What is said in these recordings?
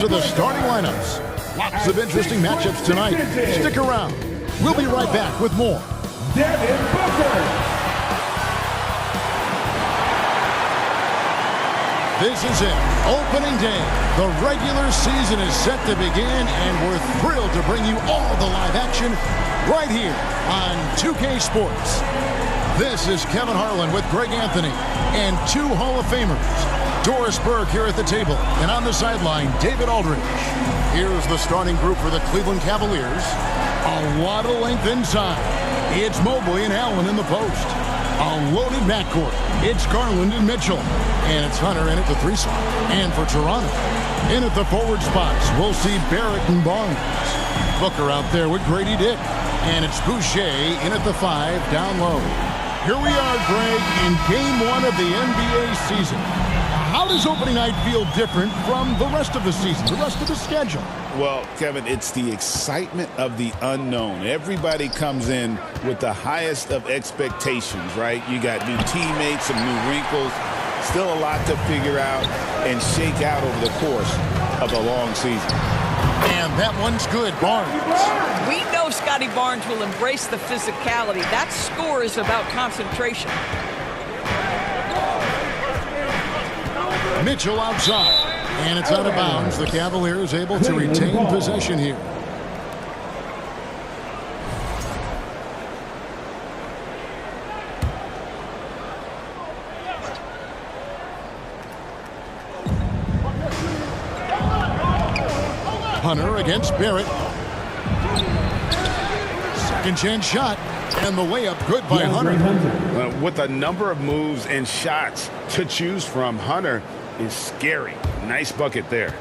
To the starting lineups. Lots of interesting matchups tonight. Stick around. We'll be right back with more. Devin Booker. This is it. Opening day. The regular season is set to begin, and we're thrilled to bring you all the live action right here on 2K Sports. This is Kevin Harlan with Greg Anthony and two Hall of Famers. Doris Burke here at the table, and on the sideline, David Aldridge. Here's the starting group for the Cleveland Cavaliers. A lot of length inside. It's Mobley and Allen in the post. A loaded backcourt. It's Garland and Mitchell. And it's Hunter in at the 3 slot. And for Toronto, in at the forward spots, we'll see Barrett and Barnes. Booker out there with Grady Dick. And it's Boucher in at the 5 down low. Here we are, Greg, in Game 1 of the NBA season. How does opening night feel different from the rest of the season, the rest of the schedule? Well, Kevin, it's the excitement of the unknown. Everybody comes in with the highest of expectations, right? You got new teammates, some new wrinkles, still a lot to figure out and shake out over the course of a long season. And that one's good, Barnes. We know Scotty Barnes will embrace the physicality. That score is about concentration. Mitchell outside, and it's out of bounds. The Cavaliers able to retain possession here. Hunter against Barrett. Second chance shot, and the layup good by Hunter. With a number of moves and shots to choose from, Hunter is scary. Nice bucket there.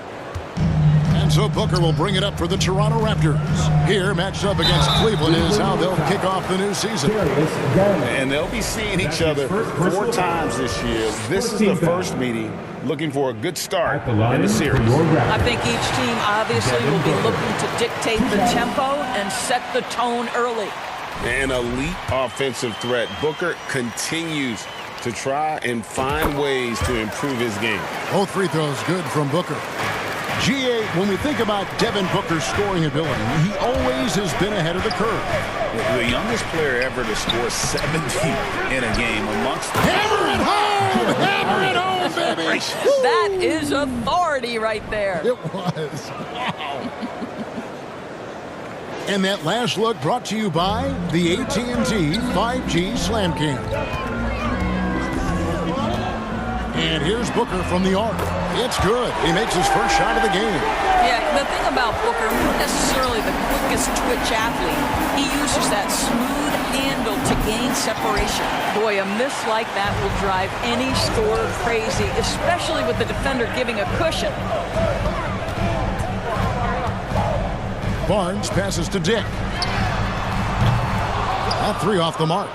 And so Booker will bring it up for the Toronto Raptors. Here, matched up against Cleveland, is how they'll kick off the new season. And they'll be seeing each other 4 times this year. This is the first meeting, looking for a good start in the series. I think each team obviously will be looking to dictate the tempo and set the tone early. An elite offensive threat. Booker continues to try and find ways to improve his game. Both free throws good from Booker. GA, when we think about Devin Booker's scoring ability, he always has been ahead of the curve. The youngest player ever to score 70 in a game amongst the... Hammer it home! Hammer it home, baby! That is authority right there. It was. Wow. And that last look brought to you by the AT&T 5G Slam Cam. And here's Booker from the arc. It's good. He makes his first shot of the game. Yeah, the thing about Booker, not necessarily the quickest twitch athlete. He uses that smooth handle to gain separation. Boy, a miss like that will drive any scorer crazy, especially with the defender giving a cushion. Barnes passes to Dick. That 3 off the mark.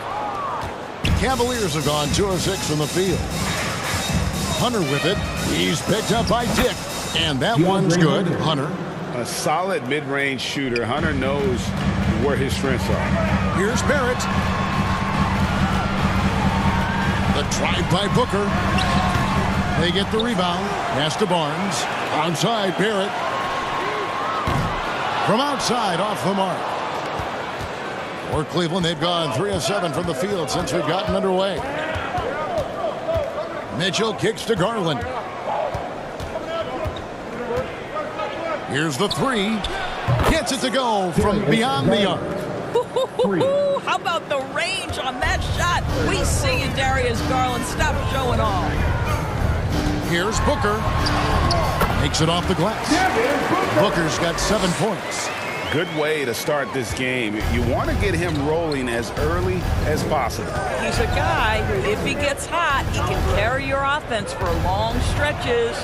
Cavaliers have gone 2 of 6 from the field. Hunter with it. He's picked up by Dick. And that one's good. Hunter. A solid mid-range shooter. Hunter knows where his strengths are. Here's Barrett. The drive by Booker. They get the rebound. Pass to Barnes. Outside, Barrett. From outside, off the mark. For Cleveland, they've gone 3 of 7 from the field since we've gotten underway. Mitchell kicks to Garland. Here's the 3. Gets it to go from beyond the arc. How about the range on that shot? We see you, Darius Garland. Stop showing off. Here's Booker. Takes it off the glass. Booker's got 7 points. Good way to start this game. You want to get him rolling as early as possible. He's a guy who, if he gets hot, he can carry your offense for long stretches.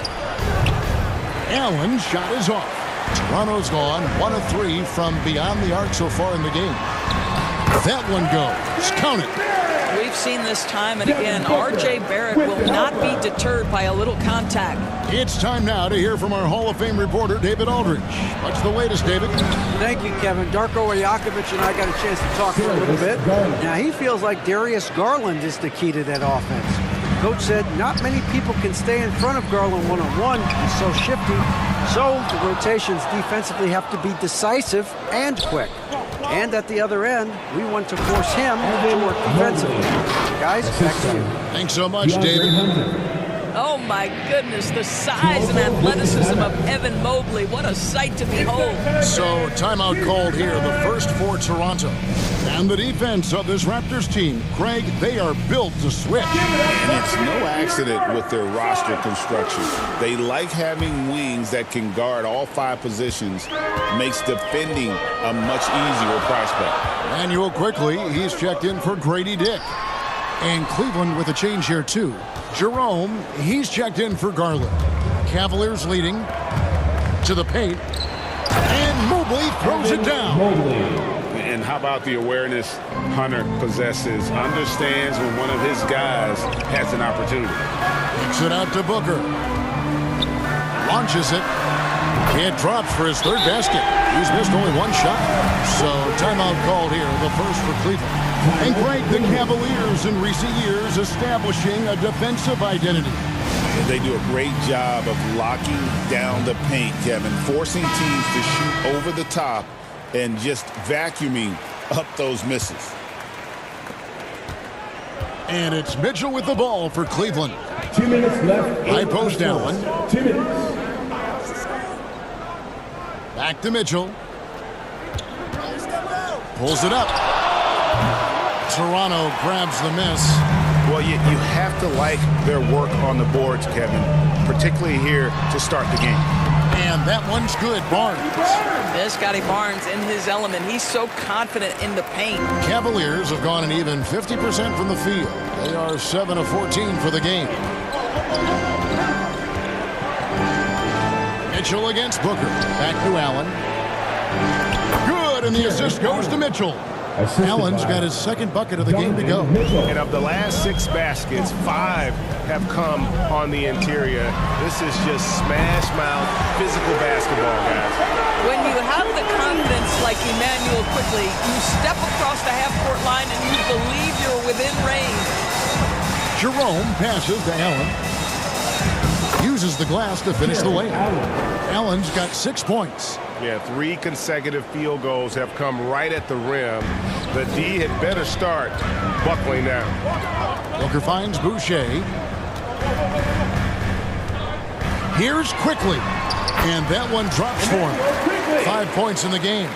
Allen's shot is off. Toronto's gone 1 of 3 from beyond the arc so far in the game. That one goes. Count it. We've seen this time and again. R.J. Barrett will not be deterred by a little contact. It's time now to hear from our Hall of Fame reporter, David Aldridge. What's the latest, David? Thank you, Kevin. Darko Rajakovic and I got a chance to talk for a little bit. Now, he feels like Darius Garland is the key to that offense. Coach said not many people can stay in front of Garland one-on-one. He's so shifty. So the rotations defensively have to be decisive and quick. And at the other end, we want to force him to work defensively. Guys, back to you. Thanks so much, David. Oh, my goodness, the size and athleticism of Evan Mobley. What a sight to behold. So, timeout called here, the first for Toronto. And the defense of this Raptors team, Craig, they are built to switch. And it's no accident with their roster construction. They like having wings that can guard all 5 positions, makes defending a much easier prospect. Manuel quickly, he's checked in for Grady Dick. And Cleveland with a change here, too. Jerome, he's checked in for Garland. Cavaliers leading to the paint. And Mobley throws it down. And how about the awareness Hunter possesses? Understands when one of his guys has an opportunity. Kicks it out to Booker. Launches it. It drops for his 3rd basket. He's missed only 1 shot. So timeout called here, the first for Cleveland. And Greg, the Cavaliers in recent years establishing a defensive identity. They do a great job of locking down the paint, Kevin, forcing teams to shoot over the top and just vacuuming up those misses. And it's Mitchell with the ball for Cleveland. 2 minutes left. High post Allen. 2 minutes. Back to Mitchell. Pulls it up. Toronto grabs the miss. Well, you have to like their work on the boards, Kevin, particularly here to start the game. And that one's good, Barnes. There's Scotty Barnes in his element. He's so confident in the paint. Cavaliers have gone an even 50% from the field. They are 7 of 14 for the game. Mitchell against Booker. Back to Allen. Good, and the assist goes to Mitchell. Allen's got his 2nd bucket of the game to go. And of the last 6 baskets, 5 have come on the interior. This is just smash mouth physical basketball, guys. When you have the confidence like Emmanuel quickly, you step across the half-court line and you believe you're within range. Jerome passes to Allen. Uses the glass to finish the layup. Allen's got 6 points. Yeah, 3 consecutive field goals have come right at the rim. The D had better start buckling down. Booker finds Boucher. Here's quickly. And that one drops for him. 5 points in the game.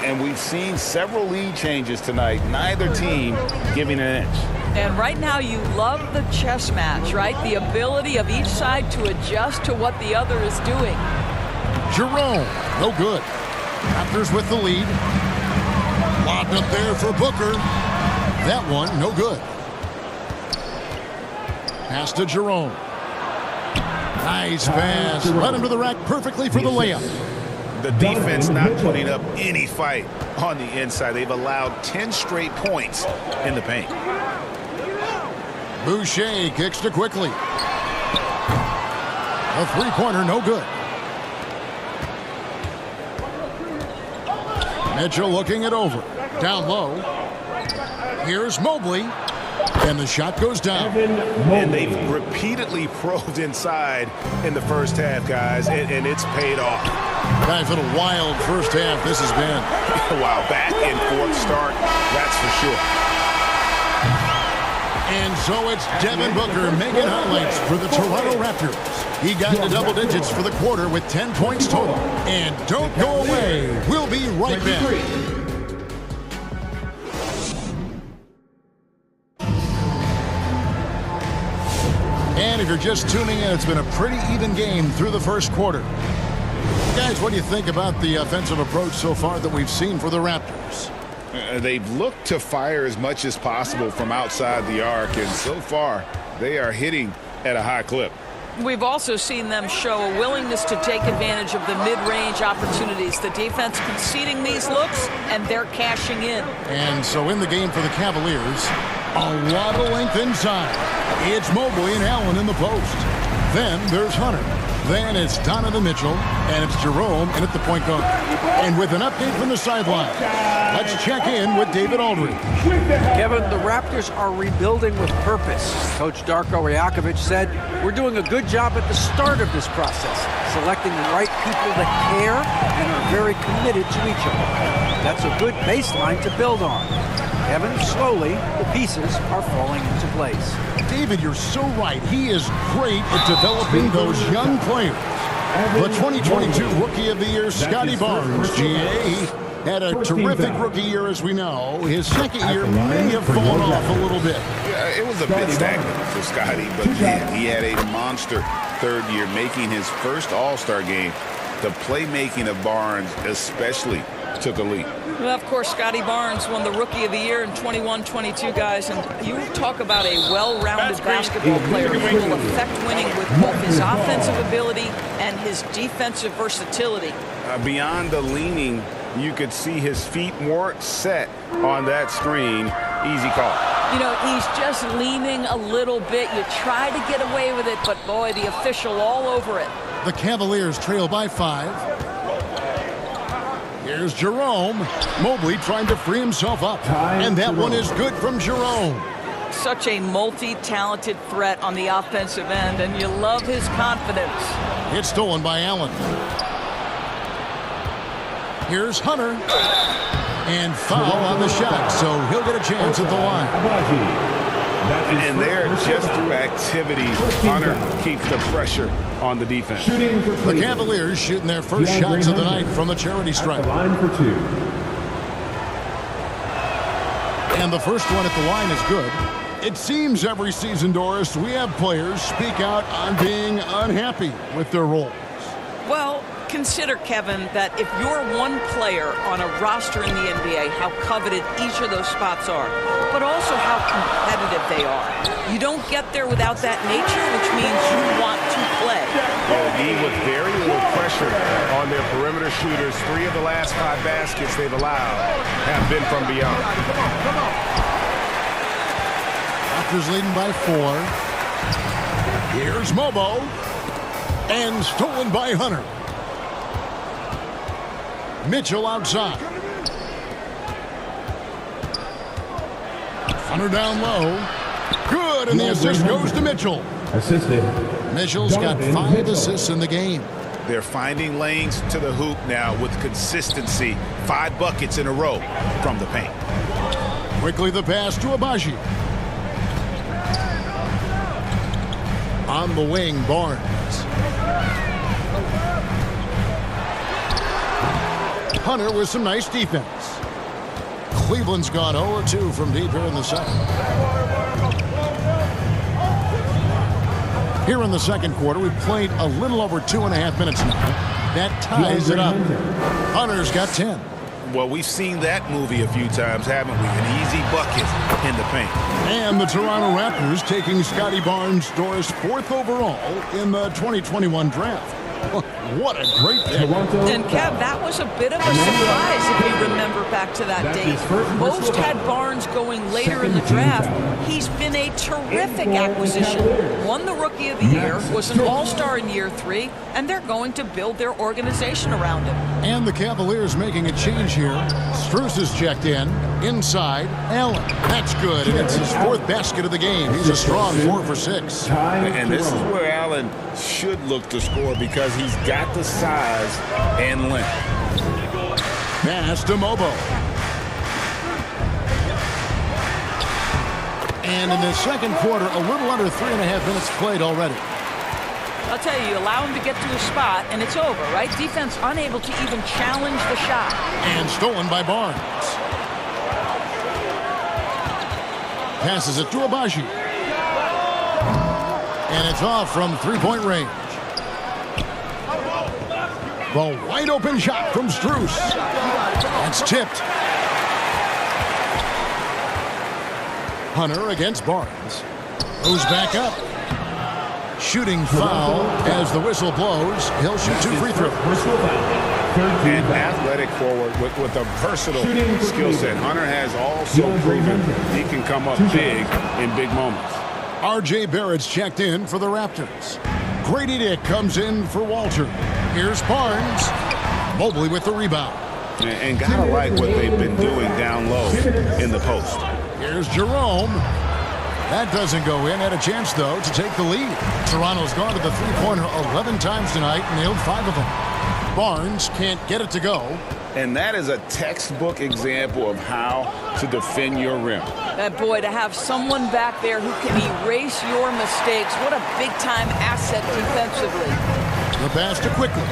And we've seen several lead changes tonight. Neither team giving an inch. And right now you love the chess match, right? The ability of each side to adjust to what the other is doing. Jerome, no good. Raptors with the lead. Lobbed up there for Booker. That one, no good. Pass to Jerome. Nice pass. Led him to the rack perfectly for the layup. The defense not putting up any fight on the inside. They've allowed 10 straight points in the paint. Boucher kicks to quickly. A 3-pointer, no good. Mitchell looking it over. Down low. Here's Mobley. And the shot goes down. And they've repeatedly probed inside in the first half, guys, and it's paid off. Guys, what a wild first half this has been. Wow, back and forth start, that's for sure. And so it's Devin Booker making highlights for the Toronto Raptors. He got into double digits for the quarter with 10 points total. And don't go away. We'll be right back. And if you're just tuning in, it's been a pretty even game through the first quarter. Guys, what do you think about the offensive approach so far that we've seen for the Raptors? They've looked to fire as much as possible from outside the arc, and so far they are hitting at a high clip. We've also seen them show a willingness to take advantage of the mid-range opportunities. The defense conceding these looks, and they're cashing in. And so in the game for the Cavaliers, a lot of length inside. It's Mobley and Allen in the post. Then there's Hunter. Then it's Donovan Mitchell. And it's Jerome in at the point guard. And with an update from the sideline, let's check in with David Aldridge. Kevin, the Raptors are rebuilding with purpose. Coach Darko Rajakovic said, "We're doing a good job at the start of this process, selecting the right people that care and are very committed to each other. That's a good baseline to build on." Kevin, slowly, the pieces are falling into place. David, you're so right. He is great at developing those young players. The 2022 Rookie of the Year, Scotty Barnes, GA, had a terrific rookie year, as we know. His second year may have fallen off a little bit. Yeah, it was a bit stagnant for Scotty, but man, he had a monster third year, making his first All-Star game. The playmaking of Barnes especially took a leap. Well, of course, Scotty Barnes won the Rookie of the Year in 21-22, guys. And you talk about a well-rounded basketball player who will affect winning with both his offensive ability and his defensive versatility. Beyond the leaning, you could see his feet weren't set on that screen. Easy call. You know, he's just leaning a little bit. You try to get away with it, but boy, the official all over it. The Cavaliers trail by 5. Here's Jerome. Mobley trying to free himself up. And that one is good from Jerome. Such a multi-talented threat on the offensive end, and you love his confidence. It's stolen by Allen. Here's Hunter. And foul on the shot, so he'll get a chance at the line. And there, just through activity, Hunter keeps the pressure on the defense. The Cavaliers shooting their first shots of the night from the charity stripe. Line for 2. And the first one at the line is good. It seems every season, Doris, we have players speak out on being unhappy with their roles. Well, consider, Kevin, that if you're one player on a roster in the NBA, how coveted each of those spots are, but also how competitive they are. You don't get there without that nature, which means you want to play. Well, with very little pressure on their perimeter shooters, 3 of the last 5 baskets they've allowed have been from beyond. Raptors leading by 4. Here's Mobo. And stolen by Hunter. Mitchell outside. Hunter down low. Good, and the assist goes to Mitchell. Assisted. Mitchell's got 5 assists in the game. They're finding lanes to the hoop now with consistency. 5 buckets in a row from the paint. Quickly the pass to Abaji. On the wing, Barnes. Hunter with some nice defense. Cleveland's gone 0-2 from deep here in the second. Here in the second quarter, we've played a little over 2.5 minutes now. That ties it up. Hunter's got 10. Well, we've seen that movie a few times, haven't we? An easy bucket in the paint. And the Toronto Raptors taking Scotty Barnes, Doris, 4th overall in the 2021 draft. What a great pick. And Kev, that was a bit of a surprise if you remember back to that date. Most had Barnes going later in the draft. He's been a terrific acquisition. Won the Rookie of the Year, was an All-Star in year 3, and they're going to build their organization around him. And the Cavaliers making a change here. Strus is checked in. Inside, Allen. That's good, and it's his 4th basket of the game. He's a strong 4 for 6. And this is where Allen should look to score because he's got the size and length. Pass to Mobo. And in the second quarter, a little under 3.5 minutes played already. I'll tell you, allow him to get to a spot, and it's over, right? Defense unable to even challenge the shot. And stolen by Barnes. Passes it to Abaji. And it's off from 3-point range. The wide open shot from Strus. That's tipped. Hunter against Barnes. Goes back up. Shooting foul as the whistle blows. He'll shoot 2 free throws. An athletic forward with a versatile skill set. Hunter has also proven he can come up big in big moments. R.J. Barrett's checked in for the Raptors. Grady Dick comes in for Walter. Here's Barnes. Mobley with the rebound. And gotta like what they've been doing down low in the post. Here's Jerome. That doesn't go in. Had a chance, though, to take the lead. Toronto's gone to the three-pointer 11 times tonight, nailed 5 of them. Barnes can't get it to go. And that is a textbook example of how to defend your rim. That boy, to have someone back there who can erase your mistakes, what a big-time asset defensively. The pass to Quickly.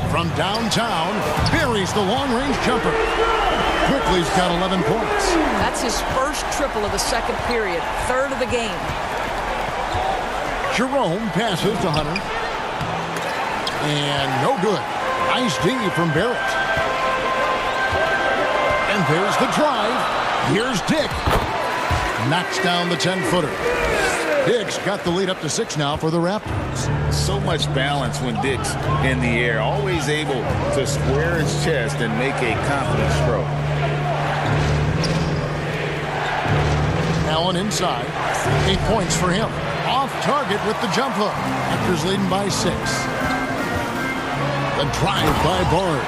From downtown, buries the long-range jumper. Quickly's got 11 points. That's his first triple of the second period, third of the game. Jerome passes to Hunter. And no good. Nice D from Barrett. And there's the drive. Here's Dick. Knocks down the 10-footer. Dick's got the lead up to 6 now for the Raptors. So much balance when Dick's in the air. Always able to square his chest and make a confident stroke. Allen inside. 8 points for him. Off target with the jump hook. Raptors leading by 6. The drive by Barnes.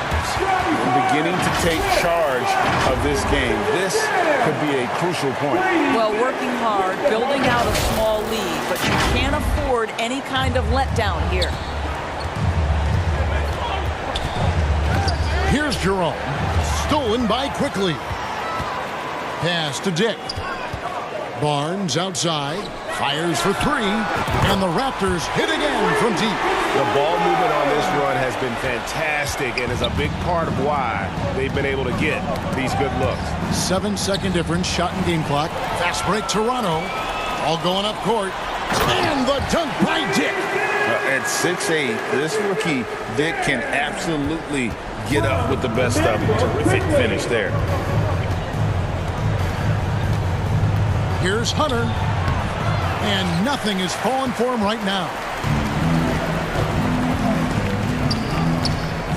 Beginning to take charge of this game. This could be a crucial point. Well, working hard, building out a small lead, but you can't afford any kind of letdown here. Here's Jerome. Stolen by Quickly. Pass to Dick. Barnes outside. Fires for 3. And the Raptors hit again from deep. The ball movement on this run has been fantastic and is a big part of why they've been able to get these good looks. 7-second difference, shot and game clock. Fast break Toronto. All going up court. And the dunk by Dick. At 6'8", this rookie, Dick, can absolutely get up with the best of them. Terrific finish there. Here's Hunter. And nothing is falling for him right now.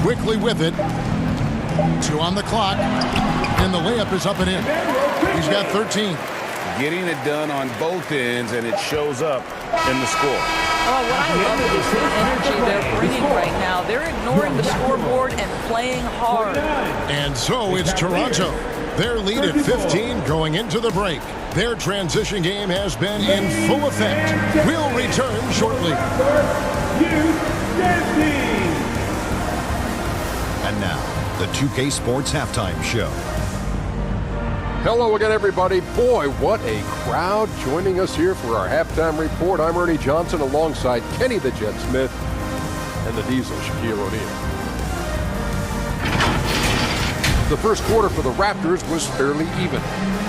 Quickly with it. 2 on the clock. And the layup is up and in. He's got 13. Getting it done on both ends, and it shows up in the score. Oh, what I love is the energy they're bringing right now. They're ignoring the scoreboard and playing hard. And so it's Toronto. Their lead at 15 going into the break. Their transition game has been in full effect. We'll return shortly. And now, the 2K Sports Halftime Show. Hello again, everybody. Boy, what a crowd joining us here for our halftime report. I'm Ernie Johnson alongside Kenny the Jet Smith and the Diesel Shaquille O'Neal. The first quarter for the Raptors was fairly even.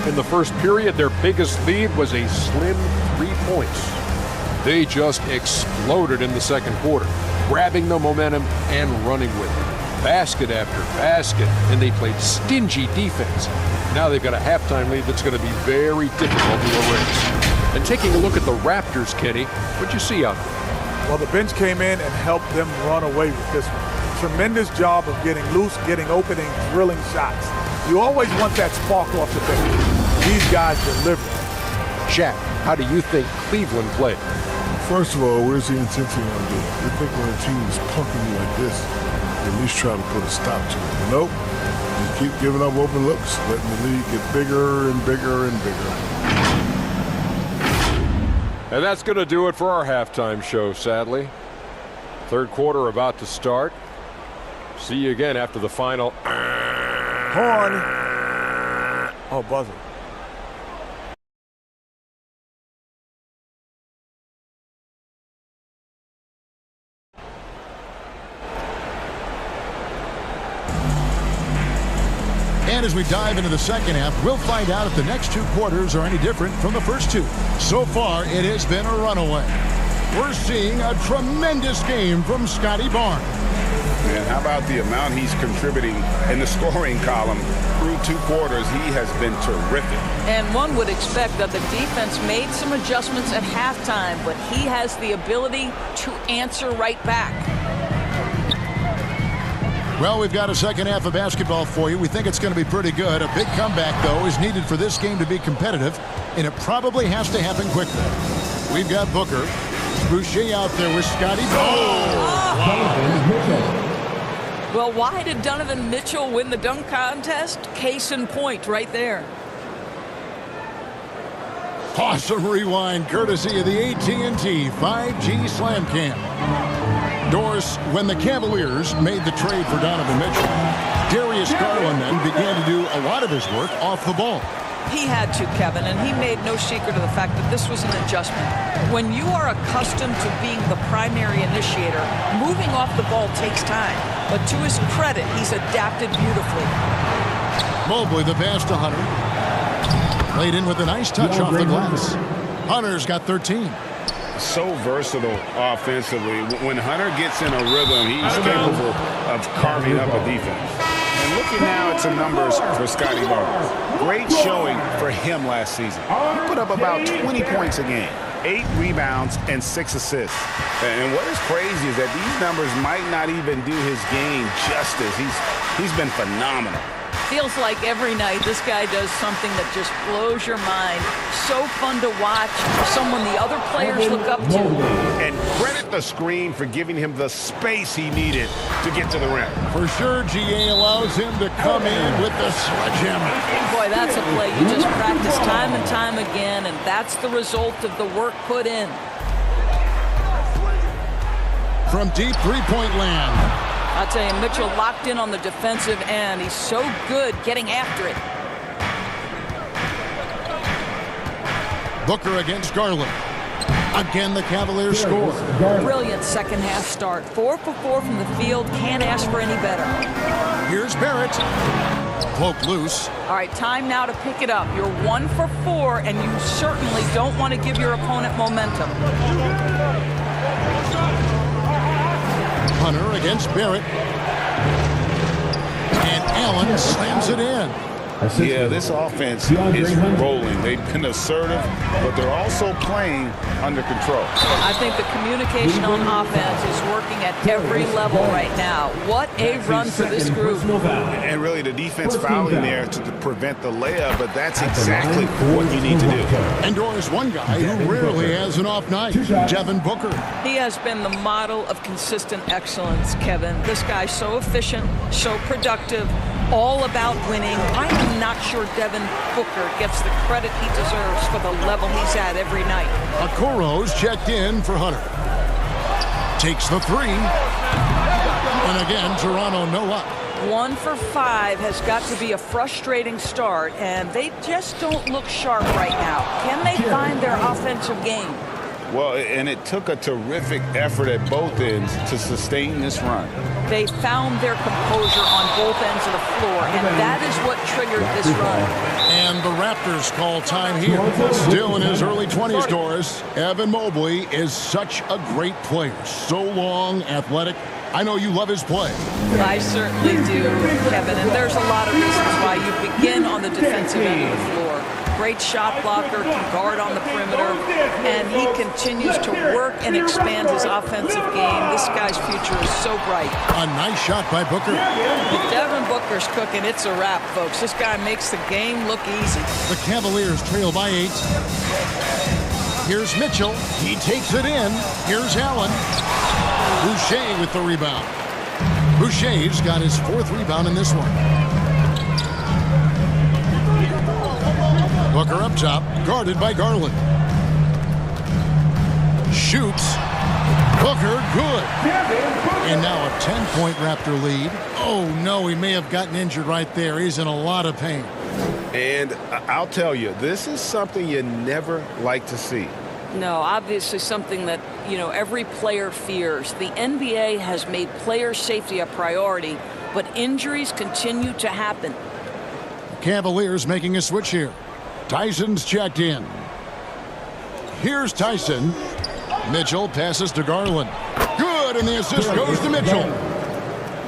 In the first period, their biggest lead was a slim 3 points. They just exploded in the second quarter, grabbing the momentum and running with it. Basket after basket, and they played stingy defense. Now they've got a halftime lead that's going to be very difficult to erase. And taking a look at the Raptors, Kenny, what'd you see out there? Well, the bench came in and helped them run away with this one. Tremendous job of getting loose, getting open, and drilling shots. You always want that spark off the bench. These guys deliver. Shaq, how do you think Cleveland played? First of all, where's the intensity on this? You think when a team is punking you like this, at least try to put a stop to it. Nope. You keep giving up open looks, letting the lead get bigger and bigger and bigger. And that's going to do it for our halftime show, sadly. Third quarter about to start. See you again after the final. Horn. Oh, buzzer. And as we dive into the second half, we'll find out if the next 2 quarters are any different from the first 2. So far, it has been a runaway. We're seeing a tremendous game from Scotty Barnes. And how about the amount he's contributing in the scoring column through 2 quarters? He has been terrific. And one would expect that the defense made some adjustments at halftime, but he has the ability to answer right back. Well, we've got a second half of basketball for you. We think it's going to be pretty good. A big comeback, though, is needed for this game to be competitive, and it probably has to happen quickly. We've got Booker. Boucher out there with Scotty. Well, why did Donovan Mitchell win the dunk contest? Case in point right there. Awesome rewind courtesy of the AT&T 5G Slam Cam. Doris, when the Cavaliers made the trade for Donovan Mitchell, Darius Garland then began to do a lot of his work off the ball. He had to, Kevin, and he made no secret of the fact that this was an adjustment. When you are accustomed to being the primary initiator, moving off the ball takes time. But to his credit, he's adapted beautifully. Mobley the pass to Hunter. Laid in with a nice touch off the glass. Hunter's got 13. So versatile offensively. When Hunter gets in a rhythm, he's capable of carving up a defense. And looking now at some numbers for Scotty Barnes. Great showing for him last season. He put up about 20 points a game, 8 rebounds, and 6 assists. And what is crazy is that these numbers might not even do his game justice. He's been phenomenal. Feels like every night this guy does something that just blows your mind. So fun to watch. Someone the other players look up to. And credit the screen for giving him the space he needed to get to the rim. For sure, GA allows him to come in with the sledgehammer. Boy, that's a play you just practice time and time again, and that's the result of the work put in. From deep three-point land. I'll tell you, Mitchell locked in on the defensive end. He's so good getting after it. Booker against Garland. Again, the Cavaliers score. Brilliant second half start. 4 for 4 from the field. Can't ask for any better. Here's Barrett. Cloak loose. All right, time now to pick it up. You're 1 for 4, and you certainly don't want to give your opponent momentum. Hunter against Barrett. And Allen slams it in. Yeah, this offense is rolling. They've been assertive, but they're also playing under control. I think the communication on offense is working at every level right now. What a run for this group. And really the defense fouling there to prevent the layup, but that's exactly what you need to do. And Doris, one guy who rarely has an off night, Devin Booker. He has been the model of consistent excellence, Kevin. This guy's so efficient, so productive, all about winning. I am not sure Devin Booker gets the credit he deserves for the level he's at every night. Okoro's checked in for Hunter. Takes the 3. And again, Toronto no luck. 1 for 5 has got to be a frustrating start, and they just don't look sharp right now. Can they find their offensive game? Well, and it took a terrific effort at both ends to sustain this run. They found their composure on both ends of the floor, and that is what triggered this run. And the Raptors call time here. Still in his early 20s, Doris. Evan Mobley is such a great player. So long, athletic. I know you love his play. I certainly do, Kevin, and there's a lot of reasons why you begin on the defensive end of the floor. Great shot blocker, can guard on the perimeter, and he continues to work and expand his offensive game. This guy's future is so bright. A nice shot by Booker. If Devin Booker's cooking, it's a wrap, folks. This guy makes the game look easy. The Cavaliers trail by 8. Here's Mitchell. He takes it in. Here's Allen. Boucher with the rebound. Boucher's got his 4th rebound in this one. Booker up top, guarded by Garland. Shoots. Booker, good. And now a 10-point Raptor lead. Oh, no, he may have gotten injured right there. He's in a lot of pain. And I'll tell you, this is something you never like to see. No, obviously something that, every player fears. The NBA has made player safety a priority, but injuries continue to happen. Cavaliers making a switch here. Tyson's checked in. Here's Tyson. Mitchell passes to Garland. Good, and the assist goes to Mitchell.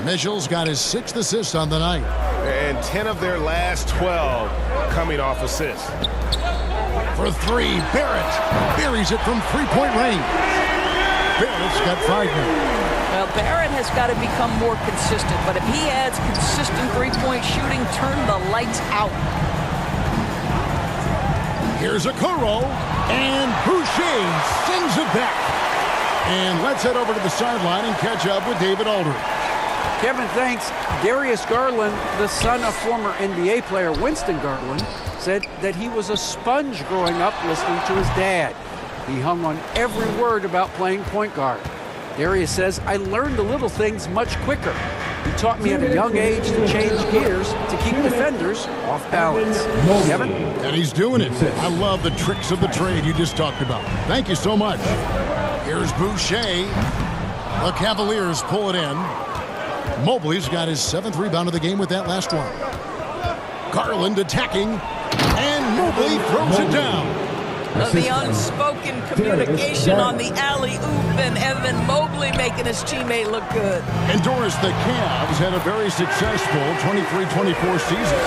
Mitchell's got his 6th assist on the night. And 10 of their last 12 coming off assists. For 3, Barrett buries it from 3-point range. Barrett's got 5 now. Well, Barrett has got to become more consistent, but if he adds consistent three-point shooting, turn the lights out. Here's Okoro, and Boucher sends it back. And let's head over to the sideline and catch up with David Aldridge. Kevin, thanks. Darius Garland, the son of former NBA player Winston Garland, said that he was a sponge growing up listening to his dad. He hung on every word about playing point guard. Darius says, I learned the little things much quicker. He taught me at a young age to change gears to keep defenders off balance. Kevin? And he's doing it. I love the tricks of the trade you just talked about. Thank you so much. Here's Boucher. The Cavaliers pull it in. Mobley's got his 7th rebound of the game with that last one. Garland attacking, and Mobley throws it down. The unspoken communication on the alley-oop, and Evan Mobley making his teammate look good. And Doris, the Cavs had a very successful 23-24 season.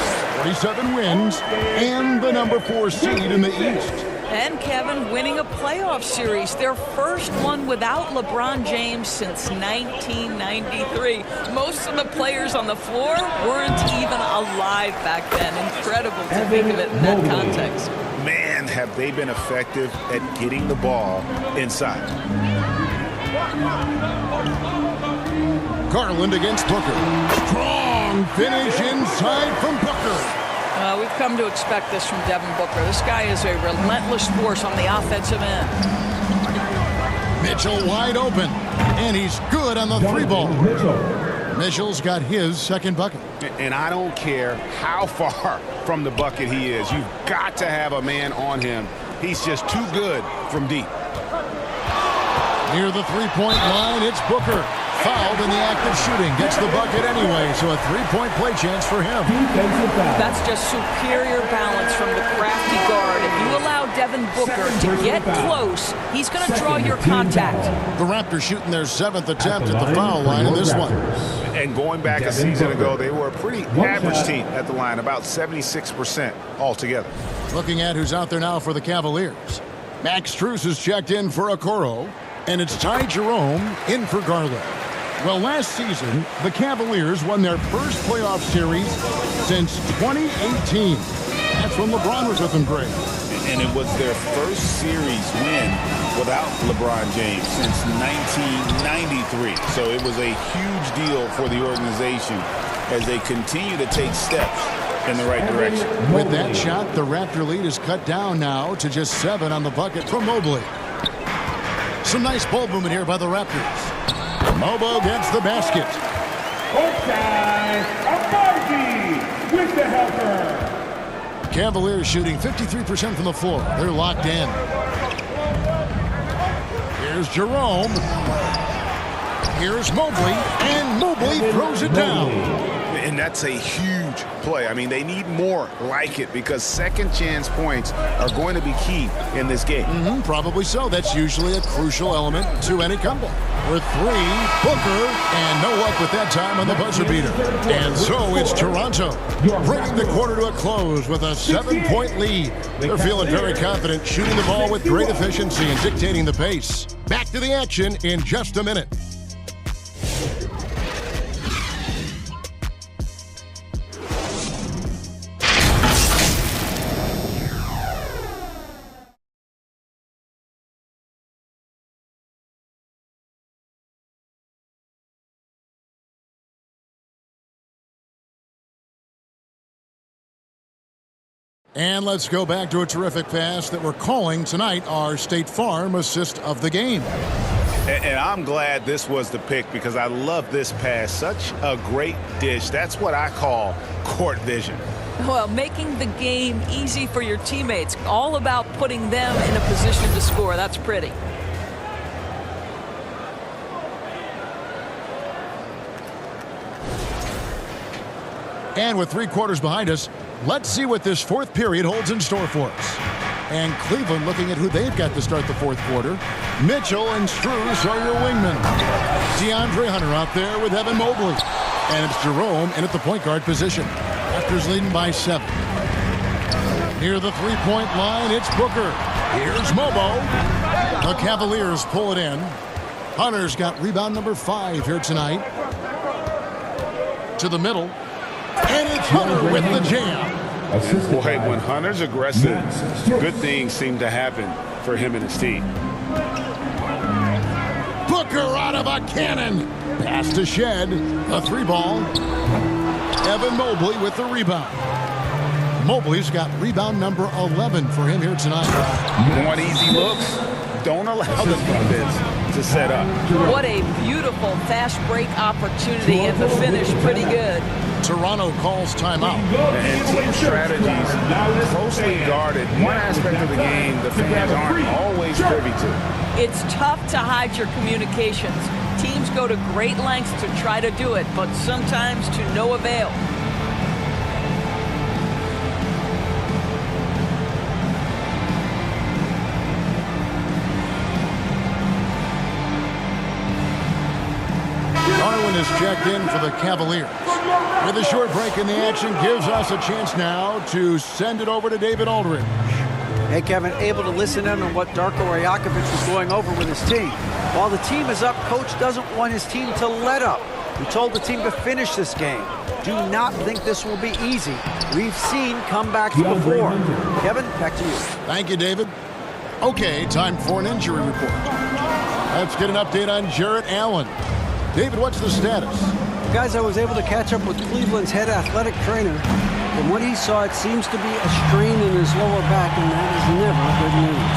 27 wins and the number 4 seed in the East. And Kevin winning a playoff series, their first one without LeBron James since 1993. Most of the players on the floor weren't even alive back then. Incredible to think of it in that context. Man, have they been effective at getting the ball inside. Garland against Booker. Strong finish inside from Booker. We've come to expect this from Devin Booker. This guy is a relentless force on the offensive end. Mitchell wide open, and he's good on the 3-ball. Mitchell's got his 2nd bucket. And I don't care how far from the bucket he is. You've got to have a man on him. He's just too good from deep. Near the 3-point line, it's Booker. Fouled in the act of shooting. Gets the bucket anyway, so a 3-point play chance for him. That's just superior balance from the crafty guard. If you allow Devin Booker to get close, he's going to draw your contact. The Raptors shooting their 7th attempt at the foul line in this one. And going back a season ago, they were a pretty average team at the line, about 76% altogether. Looking at who's out there now for the Cavaliers. Max Strus is checked in for Okoro, and it's Ty Jerome in for Garland. Well, last season, the Cavaliers won their first playoff series since 2018. That's when LeBron was with them, Greg. And it was their first series win without LeBron James since 1993. So it was a huge deal for the organization as they continue to take steps in the right direction. With that shot, the Raptor lead is cut down now to just 7 on the bucket from Mobley. Some nice ball movement here by the Raptors. Mobo gets the basket. With the helper. Cavaliers shooting 53% from the floor. They're locked in. Here's Jerome. Here's Mobley, and Mobley throws it down. And that's a huge play. I mean, they need more like it because second chance points are going to be key in this game. Probably so. That's usually a crucial element to any comeback. For 3, Booker, and no luck with that time on the buzzer beater. And so it's Toronto, bringing the quarter to a close with a 7-point lead. They're feeling very confident, shooting the ball with great efficiency and dictating the pace. Back to the action in just a minute. And let's go back to a terrific pass that we're calling tonight our State Farm assist of the game. And I'm glad this was the pick because I love this pass. Such a great dish. That's what I call court vision. Well, making the game easy for your teammates. All about putting them in a position to score. That's pretty. And with 3 quarters behind us, let's see what this 4th period holds in store for us. And Cleveland looking at who they've got to start the 4th quarter. Mitchell and Strus are your wingmen. DeAndre Hunter out there with Evan Mobley. And it's Jerome in at the point guard position. Raptors leading by 7. Near the 3-point line, it's Booker. Here's Mobo. The Cavaliers pull it in. Hunter's got rebound number 5 here tonight. To the middle. And it's Hunter with the jam. Boy, when Hunter's aggressive, good things seem to happen for him and his team. Dagger out of a cannon. Pass to Shed. A 3-ball. Evan Mobley with the rebound. Mobley's got rebound number 11 for him here tonight. You want easy looks? Don't allow the defense to set up. What a beautiful fast break opportunity, and the finish pretty good. Toronto calls timeout. And team strategies closely guarded. One aspect of the game the fans aren't always privy to. It's tough to hide your communications. Teams go to great lengths to try to do it, but sometimes to no avail. Darwin is checked in for the Cavaliers. With a short break in the action, gives us a chance now to send it over to David Aldridge. Hey, Kevin, able to listen in on what Darko Rajakovic was going over with his team. While the team is up, coach doesn't want his team to let up. He told the team to finish this game. Do not think this will be easy. We've seen comebacks before. Kevin, back to you. Thank you, David. Okay, time for an injury report. Let's get an update on Jarrett Allen. David, what's the status? Guys, I was able to catch up with Cleveland's head athletic trainer. From what he saw, it seems to be a strain in his lower back, and that is never good news.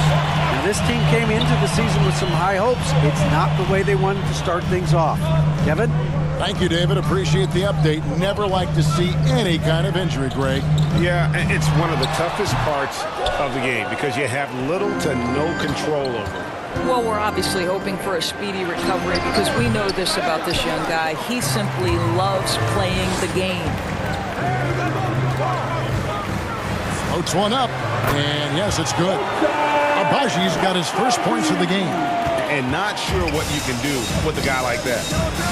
Now, this team came into the season with some high hopes. It's not the way they wanted to start things off. Kevin? Thank you, David. Appreciate the update. Never like to see any kind of injury, Greg. Yeah, it's one of the toughest parts of the game because you have little to no control over it. Well, we're obviously hoping for a speedy recovery because we know this about this young guy. He simply loves playing the game. Floats one up, and yes, it's good. Abaji's got his first points of the game. And not sure what you can do with a guy like that.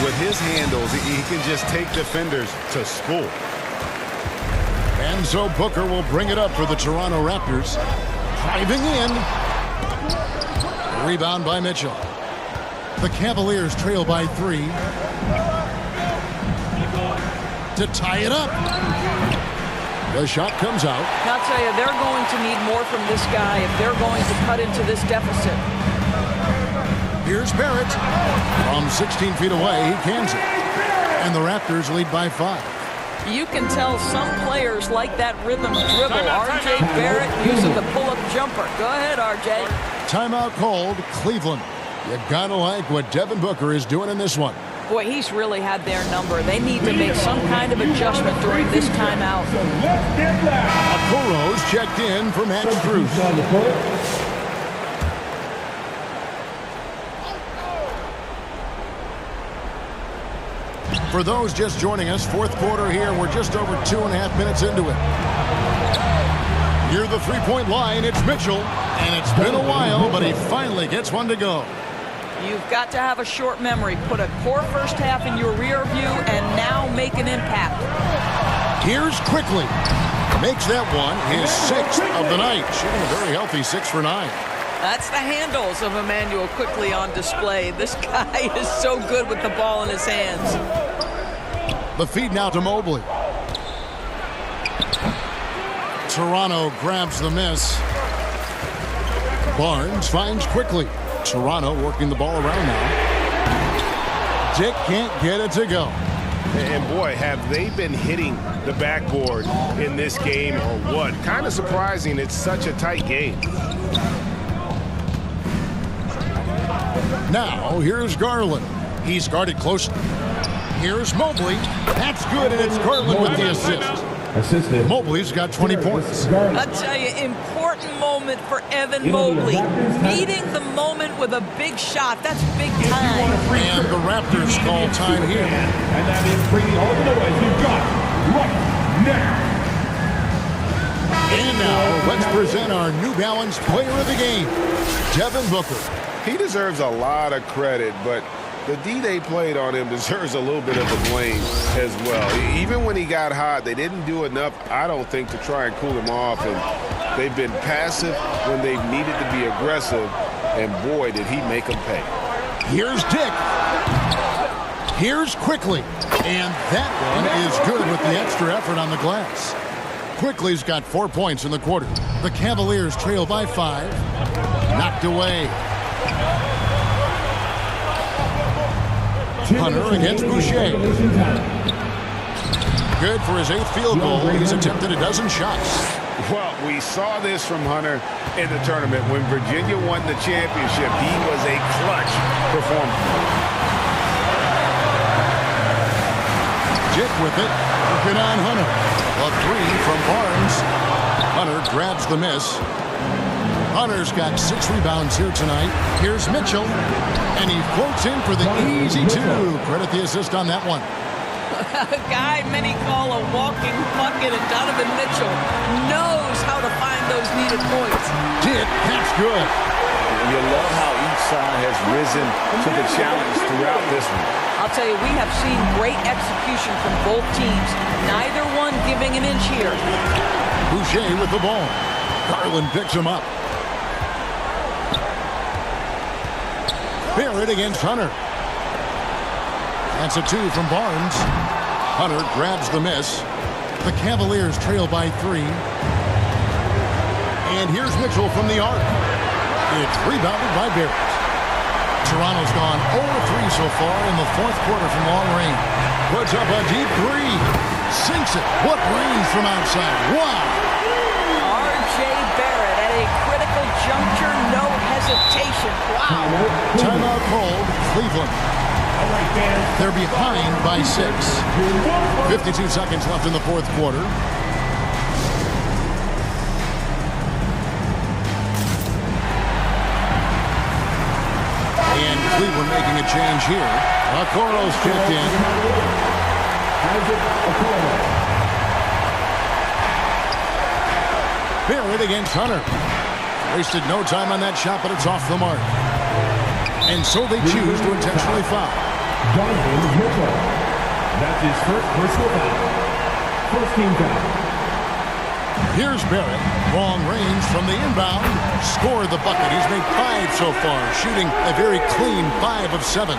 With his handles, he can just take defenders to school. And so Booker will bring it up for the Toronto Raptors. Driving in. Rebound by Mitchell. The Cavaliers trail by 3. To tie it up. The shot comes out. I'll tell you, they're going to need more from this guy if they're going to cut into this deficit. Here's Barrett. From 16 feet away, he cans it. And the Raptors lead by 5. You can tell some players like that rhythm dribble. R.J. Barrett using the pull-up jumper. Go ahead, R.J. Timeout called, Cleveland. You gotta like what Devin Booker is doing in this one. Boy, he's really had their number. They need to make some kind of adjustment during this timeout. Okoro's checked in for Matt Strus. For those just joining us, fourth quarter here. We're just over 2.5 minutes into it. Near the three-point line, it's Mitchell. And it's been a while, but he finally gets one to go. You've got to have a short memory. Put a poor first half in your rear view and now make an impact. Here's Quickly. Makes that one his 6th of the night. Shooting a very healthy 6 for 9. That's the handles of Emmanuel Quickly on display. This guy is so good with the ball in his hands. The feed now to Mobley. Toronto grabs the miss. Barnes finds Quickly. Toronto working the ball around now. Dick can't get it to go. And boy, have they been hitting the backboard in this game or what? Kind of surprising. It's such a tight game. Now, here's Garland. He's guarded closely. Here's Mobley. That's good, and it's Garland with the assist. Mobley's got 20 points. I'll tell you, important moment for Evan Mobley. Meeting the moment with a big shot. That's big time. And the Raptors call time here. And that is bringing all the noise you've got right now. And now, let's present our New Balance player of the game, Devin Booker. He deserves a lot of credit, but the D they played on him deserves a little bit of the blame as well. Even when he got hot, they didn't do enough, I don't think, to try and cool him off. And they've been passive when they've needed to be aggressive. And boy, did he make them pay. Here's Dick. Here's Quickly. And that one is good with the extra effort on the glass. Quickly's got 4 points in the quarter. The Cavaliers trail by 5. Knocked away. Hunter against Boucher. Good for his 8th field goal. He's attempted a dozen shots. Well, we saw this from Hunter in the tournament. When Virginia won the championship, he was a clutch performer. Jit with it. Working on Hunter. A 3 from Barnes. Hunter grabs the miss. Hunter's got 6 rebounds here tonight. Here's Mitchell. And he floats in for the easy 2. Credit the assist on that one. A guy many call a walking bucket, and Donovan Mitchell knows how to find those needed points. Jit, that's good. You love how each side has risen to the challenge throughout this one. I'll tell you, we have seen great execution from both teams. Neither one giving an inch here. Boucher with the ball. Garland picks him up. Barrett against Hunter. That's a 2 from Barnes. Hunter grabs the miss. The Cavaliers trail by 3. And here's Mitchell from the arc. It's rebounded by Barrett. Toronto's gone 0-3 so far in the 4th quarter from long range. Puts up a deep 3. Sinks it. What range from outside. Wow. R.J. Barrett at a critical juncture. No hesitation. Wow. Timeout called. Cleveland. They're behind by 6. 52 seconds left in the 4th quarter. And Cleveland making a change here. Okoro's checked in. Barrett against Hunter. Wasted no time on that shot, but it's off the mark. And so they choose to intentionally foul. That's his first personal foul. First team foul. Here's Barrett. Long range from the inbound. Scored the bucket. He's made 5 so far, shooting a very clean 5 of 7.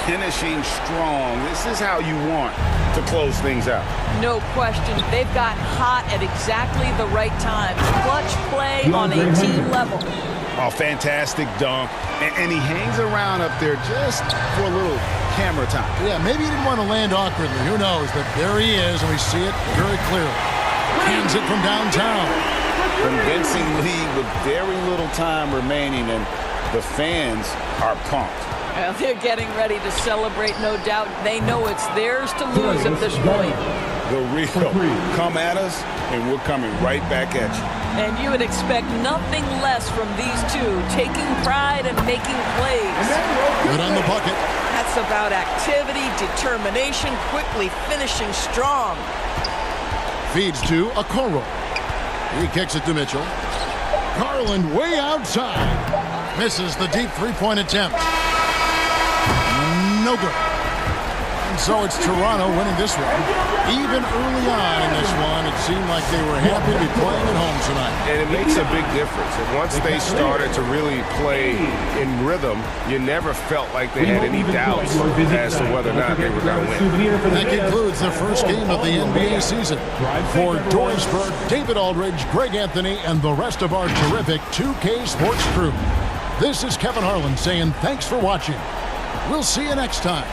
Finishing strong. This is how you want to close things out. No question. They've got hot at exactly the right time. Clutch play on a team level. A fantastic dunk. And he hangs around up there just for a little camera time. Yeah, maybe he didn't want to land awkwardly. Who knows? But there he is, and we see it very clearly. Hands it from downtown. Convincing lead with very little time remaining, and the fans are pumped. Well, they're getting ready to celebrate, no doubt. They know it's theirs to lose at this point. The real come at us, and we're coming right back at you. And you would expect nothing less from these two, taking pride and making plays. Good on the bucket. That's about activity, determination, quickly finishing strong. Feeds to Okoro. He kicks it to Mitchell. Garland way outside. Misses the deep 3-point attempt. No good. And so it's Toronto winning this one. Even early on in this one, it seemed like they were happy to be playing at home tonight. And it makes a big difference. And once they started to really play in rhythm, you never felt like they had any doubts as to whether or not they were going to win. That concludes the first game of the NBA season. For Dorisburg, David Aldridge, Greg Anthony, and the rest of our terrific 2K Sports crew. This is Kevin Harlan saying thanks for watching. We'll see you next time.